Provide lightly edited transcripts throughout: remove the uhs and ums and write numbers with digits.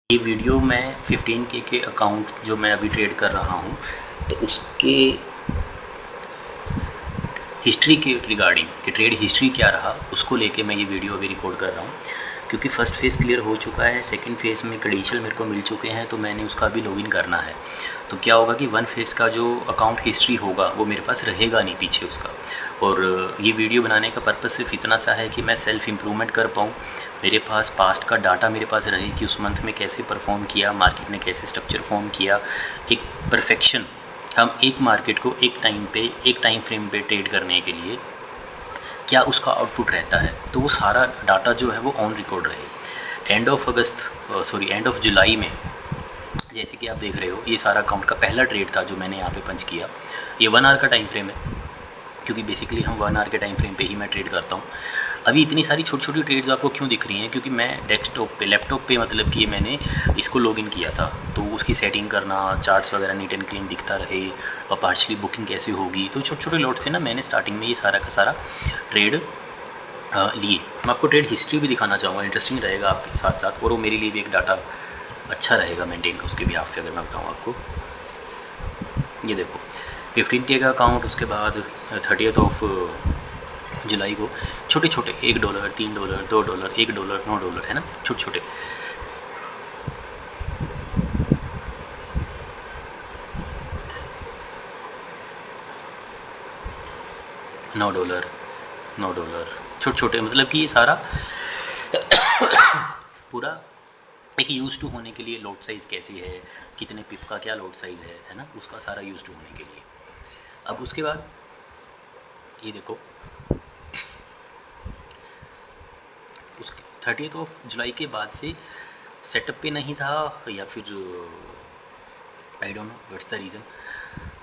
ये वीडियो मैं 15K के अकाउंट जो मैं अभी ट्रेड कर रहा हूँ तो उसके हिस्ट्री के रिगार्डिंग कि ट्रेड हिस्ट्री क्या रहा उसको लेके मैं ये वीडियो अभी रिकॉर्ड कर रहा हूँ, क्योंकि फ़र्स्ट फेज़ क्लियर हो चुका है। सेकंड फेज़ में क्रेडेंशियल मेरे को मिल चुके हैं तो मैंने उसका भी लॉगिन करना है। तो क्या होगा कि वन फेज़ का जो अकाउंट हिस्ट्री होगा वो मेरे पास रहेगा नहीं पीछे उसका। और ये वीडियो बनाने का पर्पज़ सिर्फ इतना सा है कि मैं सेल्फ़ इम्प्रूवमेंट कर पाऊँ, मेरे पास पास्ट का डाटा मेरे पास रहे कि उस मंथ में कैसे परफॉर्म किया, मार्केट ने कैसे स्ट्रक्चर फॉर्म किया, एक परफेक्शन। हम एक मार्केट को एक टाइम फ्रेम पे ट्रेड करने के लिए क्या उसका आउटपुट रहता है, तो वो सारा डाटा जो है वो ऑन रिकॉर्ड रहे। एंड ऑफ जुलाई में जैसे कि आप देख रहे हो, ये सारा अकाउंट का पहला ट्रेड था जो मैंने यहाँ पे पंच किया। ये 1 आवर का टाइम फ्रेम है, क्योंकि बेसिकली हम 1 आवर के टाइम फ्रेम पे ही मैं ट्रेड करता हूँ। अभी इतनी सारी छोटी छोटी ट्रेड्स आपको क्यों दिख रही हैं, क्योंकि मैं लैपटॉप पे मतलब कि मैंने इसको लॉगिन किया था, तो उसकी सेटिंग करना, चार्ट्स वगैरह नीट एंड क्लीन दिखता रहे और पार्शली बुकिंग कैसे होगी, तो छोटे छोटे लॉट से ना मैंने स्टार्टिंग में ये सारा का सारा ट्रेड लिए। मैं आपको ट्रेड हिस्ट्री भी दिखाना चाहूँगा, इंटरेस्टिंग रहेगा आपके साथ साथ, और वो मेरे लिए भी एक डाटा अच्छा रहेगा मेंटेन उसके भी पे। अगर मैं बताऊँ आपको, ये देखो 15K का अकाउंट, उसके बाद 30th ऑफ जुलाई को छोटे छोटे $1, $3, $2, $1, $9 है ना, छोटे छोटे। $9, $9 छोटे छोटे, मतलब कि ये सारा पूरा एक यूज़ टू होने के लिए लोड साइज़ कैसी है, कितने पिप का क्या लोड साइज़ है ना, उसका सारा यूज़ टू होने के लिए। अब उसके बाद ये देखो, उसके 30th ऑफ जुलाई के बाद से सेटअप पे नहीं था, या फिर I don't know what's the reason.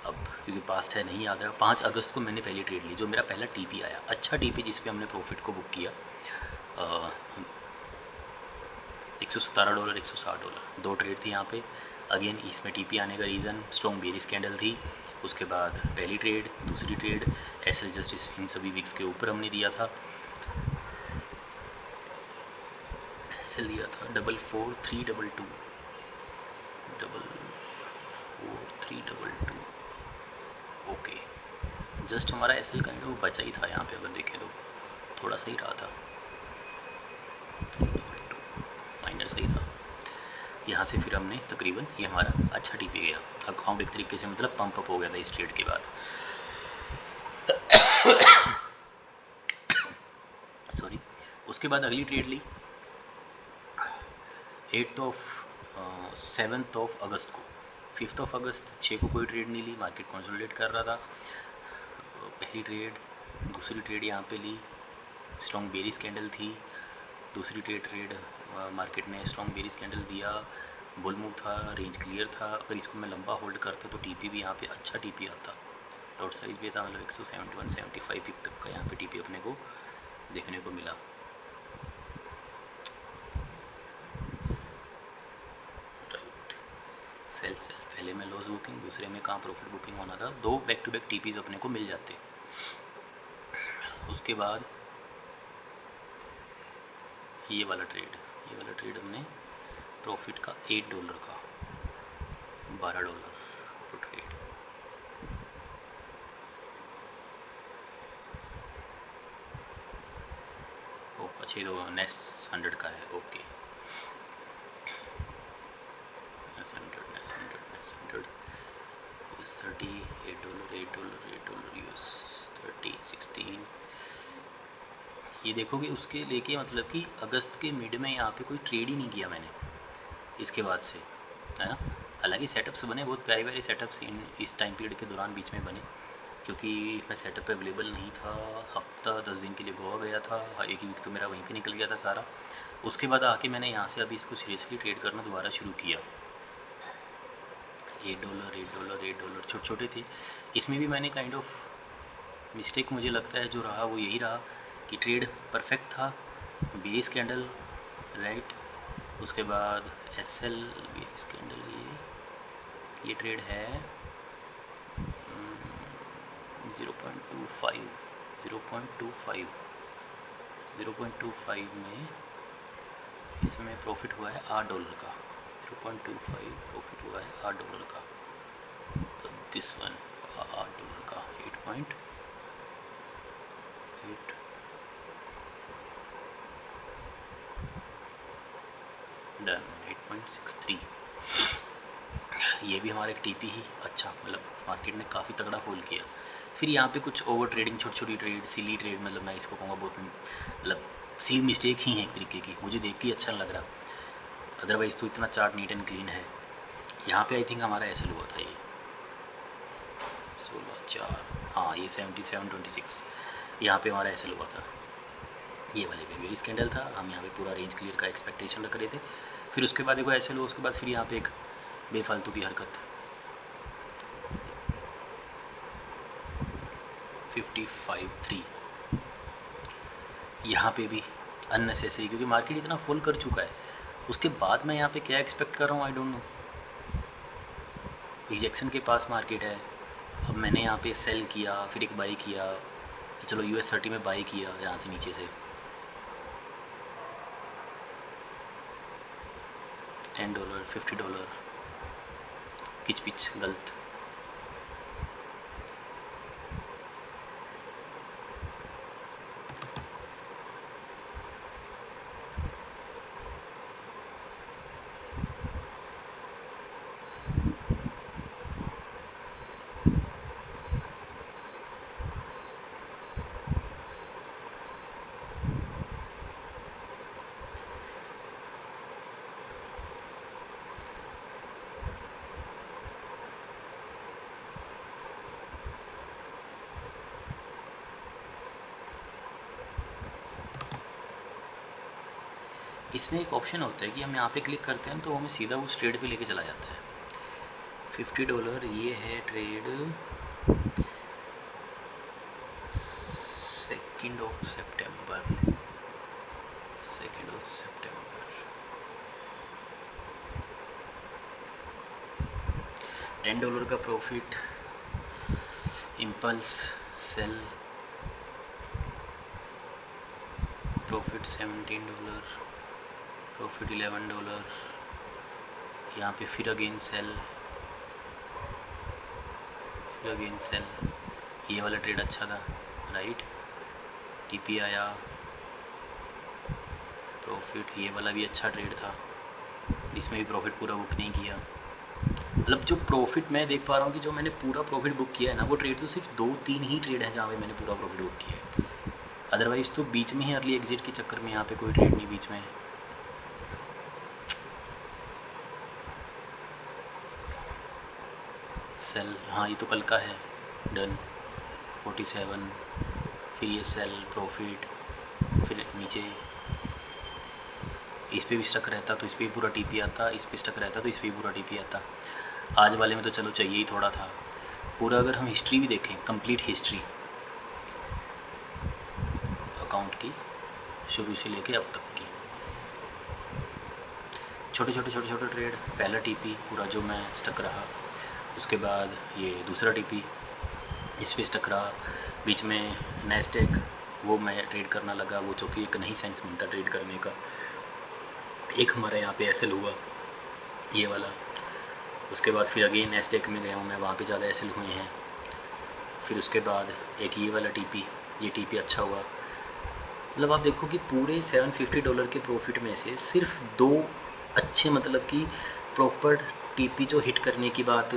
अब क्योंकि पास्ट है नहीं याद रहा। 5 अगस्त को मैंने पहली ट्रेड ली, जो मेरा पहला टीपी आया, अच्छा टीपी जिस पे हमने प्रॉफिट को बुक किया। $117, $160, 2 ट्रेड थी यहाँ पे। अगेन इसमें टीपी आने का रीज़न स्ट्रॉन्ग बेरिश कैंडल थी। उसके बाद पहली ट्रेड, दूसरी ट्रेड, एसएल जस्टिस, इन सभी विक्स के ऊपर हमने दिया था, एसएल दिया था 44322, 44322। ओके, जस्ट हमारा एसएल काइंड ऑफ बचा ही था यहाँ पे, अगर देखें तो थोड़ा सही रहा था, 322 माइनर सही था यहाँ से। फिर हमने तकरीबन ये हमारा अच्छा टीपी गया, अकाउंट एक तरीके से मतलब पंप अप हो गया था इस ट्रेड के बाद। सॉरी। उसके बाद अगली ट्रेड ली 7th ऑफ अगस्त को। 5th ऑफ अगस्त 6 को कोई ट्रेड नहीं ली, मार्केट कंसोलिडेट कर रहा था। पहली ट्रेड, दूसरी ट्रेड यहाँ पे ली, स्ट्रॉन्ग बेरिश कैंडल थी। दूसरी ट्रेड मार्केट ने स्ट्रॉन्ग बेरिश कैंडल दिया, बुल मूव था, रेंज क्लियर था। अगर इसको मैं लंबा होल्ड करता तो टीपी भी यहाँ पे अच्छा टीपी आता, लॉट साइज भी था, मतलब 171-175 पिप तक का यहाँ पे टीपी अपने को देखने को मिला। राइट, सेल पहले में लॉस बुकिंग, दूसरे में कहाँ प्रॉफिट बुकिंग होना था, 2 बैक टू बैक टीपीज अपने को मिल जाते। उसके बाद ये वाला ट्रेड हमने प्रॉफिट का $8 का, $12 तो ट्रेड। ओ अच्छा, ये तो नेक्स्ट 100 का है। ओके, नेक्स्ट 100 इस $38 यूएस 30-16। ये देखो कि उसके लेके मतलब कि अगस्त के मिड में यहाँ पे कोई ट्रेड ही नहीं किया मैंने इसके बाद से, है ना। हालांकि सेटअप्स बने, बहुत प्यारे प्यारे सेटअप्स इस टाइम पीरियड के दौरान बीच में बने, क्योंकि मैं सेटअप अवेलेबल नहीं था। हफ्ता 10 दिन के लिए गोवा गया था, एक ही वीक तो मेरा वहीं पे निकल गया था सारा। उसके बाद आके मैंने यहाँ से अभी इसको सीरियसली ट्रेड करना दोबारा शुरू किया। $8 छोटे छोटे थे। इसमें भी मैंने काइंड ऑफ मिस्टेक मुझे लगता है जो रहा वो यही रहा कि ट्रेड परफेक्ट था, बेस कैंडल राइट, उसके बाद एसएल बेस कैंडल, ये ट्रेड है 0.25 में इसमें प्रॉफिट हुआ है $8 का। 2.25 प्रॉफिट हुआ है $8 का। दिस वन $8 का 8.8 डन 8.63। ये भी हमारा एक टीपी ही अच्छा, मतलब मार्केट ने काफ़ी तगड़ा फॉल किया। फिर यहाँ पे कुछ ओवर ट्रेडिंग, छोटी छोटी ट्रेड, सिली ट्रेड, मतलब मैं इसको कहूँगा बहुत मतलब सिली मिस्टेक ही है एक तरीके की, मुझे देख के अच्छा लग रहा, अदरवाइज़ तो इतना चार्ट नीट एंड क्लीन है। यहाँ पे आई थिंक हमारा ऐसे हुआ था ये 16/4, हाँ ये 77.26, यहाँ पे हमारा ऐसे हुआ था। ये वाले पे मेरी स्कैंडल था, हम यहाँ पे पूरा रेंज क्लियर का एक्सपेक्टेशन रख रहे थे। फिर उसके बाद देखो ऐसे लो, उसके बाद फिर यहाँ पे एक बेफालतू की हरकत 55.3, यहाँ पे भी अननेसेसरी, क्योंकि मार्केट इतना फुल कर चुका है। उसके बाद मैं यहाँ पे क्या एक्सपेक्ट कर रहा हूँ, आई डोंट नो। रिजेक्शन के पास मार्केट है। अब मैंने यहाँ पे सेल किया, फिर एक बाई किया, चलो US30 में बाई किया यहाँ से नीचे से $10 $50, किच पिच गलत। इसमें एक ऑप्शन होता है कि हम यहाँ पे क्लिक करते हैं तो हमें सीधा उस ट्रेड पे लेके चला जाता है। $50 ये है ट्रेड 2 सितंबर, 2 सितंबर, $10 का profit, impulse sell, profit $17, profit $11, यहाँ पे फिर अगेन सेल, फिर अगेन सेल। ये वाला ट्रेड अच्छा था, राइट, टीपी आया, प्रॉफिट, ये वाला भी अच्छा ट्रेड था, इसमें भी प्रॉफिट पूरा बुक नहीं किया। मतलब जो प्रॉफिट मैं देख पा रहा हूँ कि जो मैंने पूरा प्रॉफिट बुक किया है ना, वो ट्रेड तो सिर्फ 2-3 ही ट्रेड हैं जहाँ पे मैंने पूरा प्रॉफिट बुक किया है। अदरवाइज़ तो बीच में ही अर्ली एग्जिट के चक्कर में यहाँ पे कोई ट्रेड नहीं बीच में। सेल, हाँ ये तो कल का है, डन 47, फिर ये सेल प्रॉफिट, फिर नीचे इस पे भी स्टक रहता तो इस पर भी पूरा टीपी आता, इस पे स्टक रहता तो इस पर भी पूरा टीपी आता। आज वाले में तो चलो चाहिए ही थोड़ा था पूरा। अगर हम हिस्ट्री भी देखें, कंप्लीट हिस्ट्री अकाउंट की शुरू से लेके अब तक की, छोटे छोटे ट्रेड, पहला टीपी पूरा जो मैं स्टक रहा, उसके बाद ये दूसरा टीपी इस पे स्टक रहा, बीच में नैस्डैक वो मैं ट्रेड करना लगा, वो चूँकि एक नहीं सेंस बनता ट्रेड करने का। एक हमारा यहाँ पे एसएल हुआ ये वाला, उसके बाद फिर अगेन नैस्डैक में गया हूँ मैं, वहाँ पे ज़्यादा एसएल हुए हैं। फिर उसके बाद एक ये वाला टीपी, ये टीपी अच्छा हुआ। मतलब आप देखो कि पूरे $750 के प्रॉफिट में से सिर्फ 2 अच्छे, मतलब कि प्रॉपर टीपी जो हिट करने की बात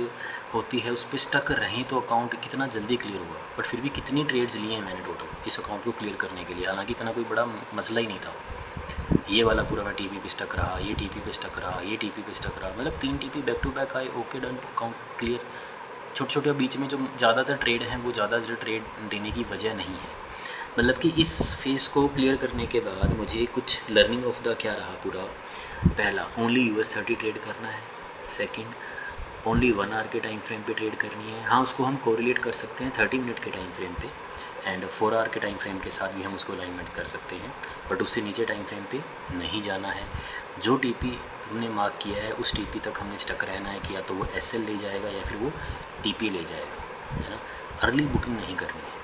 होती है उस पर स्टक रहें तो अकाउंट कितना जल्दी क्लियर हुआ। बट फिर भी कितनी ट्रेड्स लिए हैं मैंने टोटल इस अकाउंट को क्लियर करने के लिए, हालांकि इतना कोई बड़ा मसला ही नहीं था। ये वाला पूरा मैं टीपी पे स्टक रहा, ये टीपी पे स्टक रहा, ये टीपी पे स्टक रहा, मतलब 3 टीपी बैक टू बैक आए, ओके डन, अकाउंट क्लियर। छोटे छोटे बीच में जो ज़्यादातर ट्रेड हैं वो ज़्यादातर ट्रेड देने की वजह नहीं है। मतलब कि इस फेज़ को क्लियर करने के बाद मुझे कुछ लर्निंग ऑफ द क्या रहा पूरा, पहला ओनली US30 ट्रेड करना है, सेकंड ओनली 1 आवर के टाइम फ्रेम पे ट्रेड करनी है। हाँ उसको हम कोरिलेट कर सकते हैं 30 मिनट के टाइम फ्रेम पे, एंड 4 आवर के टाइम फ्रेम के साथ भी हम उसको अलाइनमेंट्स कर सकते हैं, बट उससे नीचे टाइम फ्रेम पे नहीं जाना है। जो टीपी हमने मार्क किया है उस टीपी तक हमें स्टक रहना है कि या तो वो एसएल ले जाएगा या फिर वो टीपी ले जाएगा, है ना। अर्ली बुकिंग नहीं करनी है।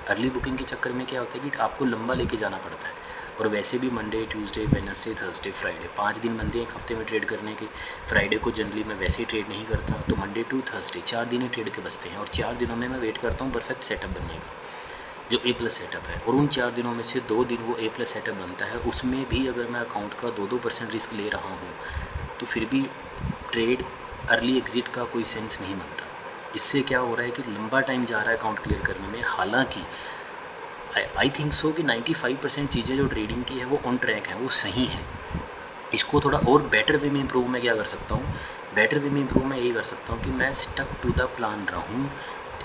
अर्ली बुकिंग के चक्कर में क्या होता है कि आपको लंबा लेके जाना पड़ता है, और वैसे भी Monday, Tuesday, Wednesday, Thursday, Friday 5 दिन बनते हैं एक हफ्ते में ट्रेड करने के। फ्राइडे को जनरली मैं वैसे ही ट्रेड नहीं करता, तो मंडे टू थर्सडे 4 दिन ही ट्रेड के बचते हैं, और 4 दिनों में मैं वेट करता हूँ परफेक्ट सेटअप बनने का, जो A+ सेटअप है। और उन 4 दिनों में से 2 दिन वो A+ सेटअप बनता है, उसमें भी अगर मैं अकाउंट का 2% रिस्क ले रहा हूँ तो फिर भी ट्रेड अर्ली एग्जिट का कोई सेंस नहीं बनता। इससे क्या हो रहा है कि लंबा टाइम जा रहा है अकाउंट क्लियर करने में। हालांकि आई थिंक सो कि 95% चीज़ें जो ट्रेडिंग की है वो ऑन ट्रैक है, वो सही है। इसको थोड़ा और बेटर वे में इम्प्रूव मैं क्या कर सकता हूँ, बेटर वे में इम्प्रूव मैं ये कर सकता हूँ कि मैं स्टक टू द प्लान रहूँ।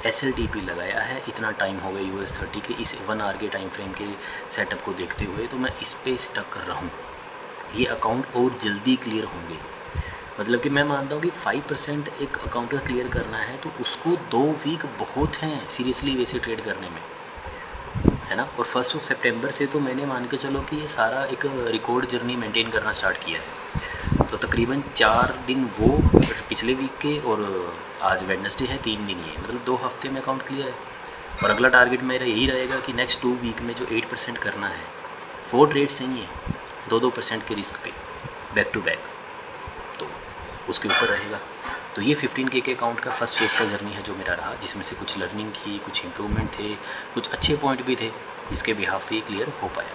SLTP लगाया है, इतना टाइम हो गया US30 के इस 1 आवर के टाइम फ्रेम के सेटअप को देखते हुए, तो मैं इस पर स्टक रहूँ। ये अकाउंट और जल्दी क्लियर होंगे। मतलब कि मैं मानता हूँ कि 5% एक अकाउंट का क्लियर करना है तो उसको 2 वीक बहुत हैं सीरियसली वैसे ट्रेड करने में, है ना। और 1 सितंबर से तो मैंने मान के चलो कि ये सारा एक रिकॉर्ड जर्नी मेंटेन करना स्टार्ट किया है। तो तकरीबन 4 दिन वो पिछले वीक के, और आज वेडनेसडे है, 3 दिन ये, मतलब 2 हफ्ते में अकाउंट क्लियर है। और अगला टारगेट मेरा यही रहेगा कि नेक्स्ट 2 वीक में जो 8% करना है, 4 ट्रेड सही है 2% के रिस्क पे बैक टू बैक, तो उसके ऊपर रहेगा। तो ये 15K के अकाउंट का फर्स्ट फेज़ का जर्नी है जो मेरा रहा, जिसमें से कुछ लर्निंग की, कुछ इम्प्रूवमेंट थे, कुछ अच्छे पॉइंट भी थे जिसके बिहाफ पे क्लियर हो पाया।